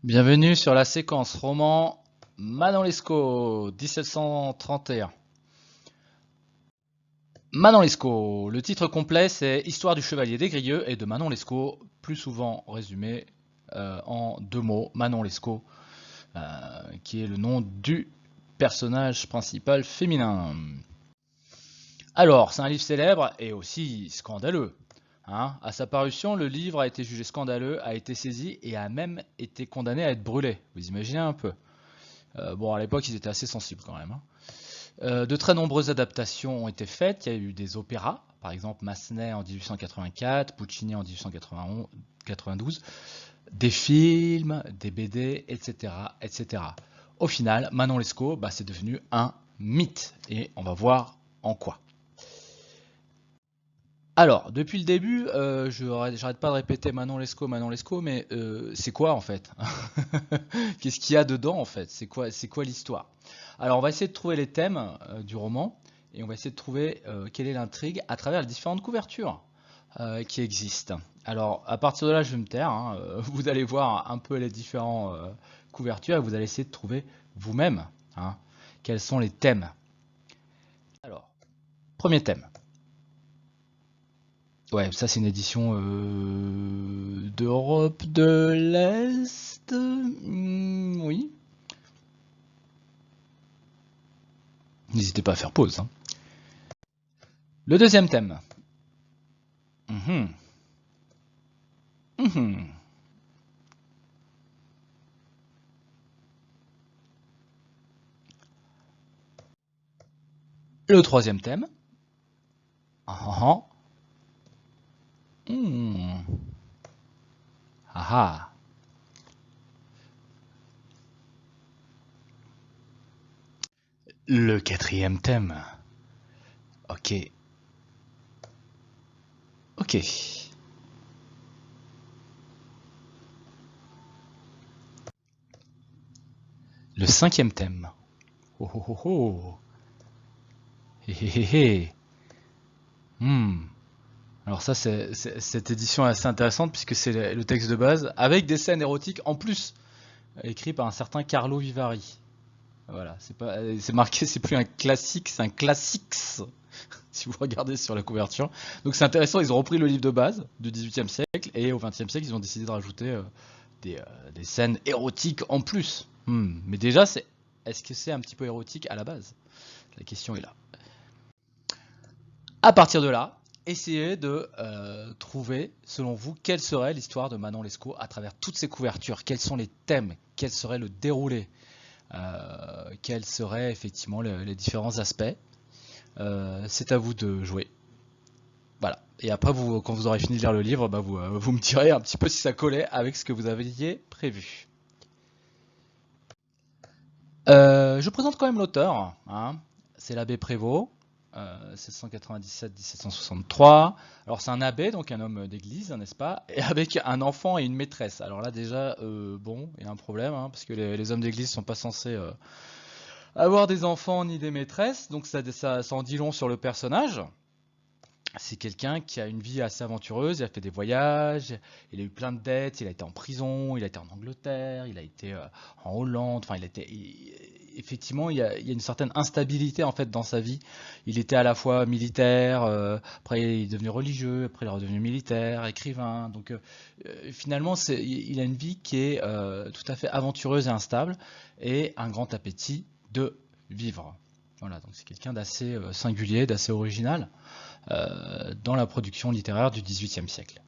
Bienvenue sur la séquence roman Manon Lescaut, 1731. Manon Lescaut, le titre complet c'est Histoire du chevalier des Grieux et de Manon Lescaut, plus souvent résumé en deux mots, Manon Lescaut, qui est le nom du personnage principal féminin. Alors, c'est un livre célèbre et aussi scandaleux. À sa parution, le livre a été jugé scandaleux, a été saisi et a même été condamné à être brûlé. Vous imaginez un peu. Bon, à l'époque, ils étaient assez sensibles quand même. De très nombreuses adaptations ont été faites. Il y a eu des opéras, par exemple Massenet en 1884, Puccini en 1892, des films, des BD, etc., etc. Au final, Manon Lescaut, c'est devenu un mythe. Et on va voir en quoi. Alors, depuis le début, j'arrête pas de répéter Manon Lescaut, mais c'est quoi en fait? Qu'est-ce qu'il y a dedans en fait? C'est quoi l'histoire? Alors, on va essayer de trouver les thèmes du roman et on va essayer de trouver quelle est l'intrigue à travers les différentes couvertures qui existent. Alors, à partir de là, je vais me taire. Vous allez voir un peu les différentes couvertures et vous allez essayer de trouver vous-même quels sont les thèmes. Alors, premier thème. Ouais, ça c'est une édition d'Europe de l'Est. Oui. N'hésitez pas à faire pause. Le deuxième thème. Mhm. Mhm. Le troisième thème. Ah, ah, ah. Hmm. Ah, ah. Le quatrième thème. Ok. Ok. Le cinquième thème. Oh oh oh oh. Hé hé hé hé. Hmm. Alors ça, cette édition est assez intéressante puisque c'est le texte de base avec des scènes érotiques en plus, écrit par un certain Carlo Vivari. Voilà, c'est marqué, c'est plus un classique, c'est un classics si vous regardez sur la couverture. Donc c'est intéressant, ils ont repris le livre de base du XVIIIe siècle et au XXe siècle, ils ont décidé de rajouter des scènes érotiques en plus. Mais déjà, est-ce que c'est un petit peu érotique à la base? La question est là. À partir de là, essayez de trouver, selon vous, quelle serait l'histoire de Manon Lescaut à travers toutes ces couvertures. Quels sont les thèmes? Quel serait le déroulé? Quels seraient effectivement les différents aspects? C'est à vous de jouer. Voilà. Et après, quand vous aurez fini de lire le livre, vous me direz un petit peu si ça collait avec ce que vous aviez prévu. Je présente quand même l'auteur. C'est l'abbé Prévost, 1697-1763. Alors c'est un abbé, donc un homme d'église, n'est-ce pas? Et avec un enfant et une maîtresse. Alors là déjà, bon, il y a un problème, parce que les hommes d'église sont pas censés avoir des enfants ni des maîtresses, donc ça en dit long sur le personnage. C'est quelqu'un qui a une vie assez aventureuse, il a fait des voyages, il a eu plein de dettes, il a été en prison, il a été en Angleterre, il a été en Hollande, enfin effectivement il y a une certaine instabilité en fait dans sa vie. Il était à la fois militaire, après il est devenu religieux, après il est redevenu militaire, écrivain. Donc finalement il a une vie qui est tout à fait aventureuse et instable et un grand appétit de vivre. Voilà, donc c'est quelqu'un d'assez singulier, d'assez original dans la production littéraire du XVIIIe siècle.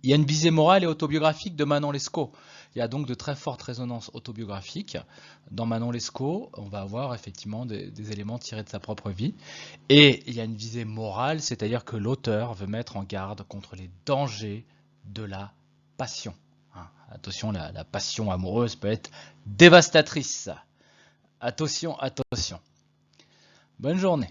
Il y a une visée morale et autobiographique de Manon Lescaut. Il y a donc de très fortes résonances autobiographiques. Dans Manon Lescaut, on va avoir effectivement des éléments tirés de sa propre vie. Et il y a une visée morale, c'est-à-dire que l'auteur veut mettre en garde contre les dangers de la passion. Attention, la passion amoureuse peut être dévastatrice. Attention, attention. Bonne journée.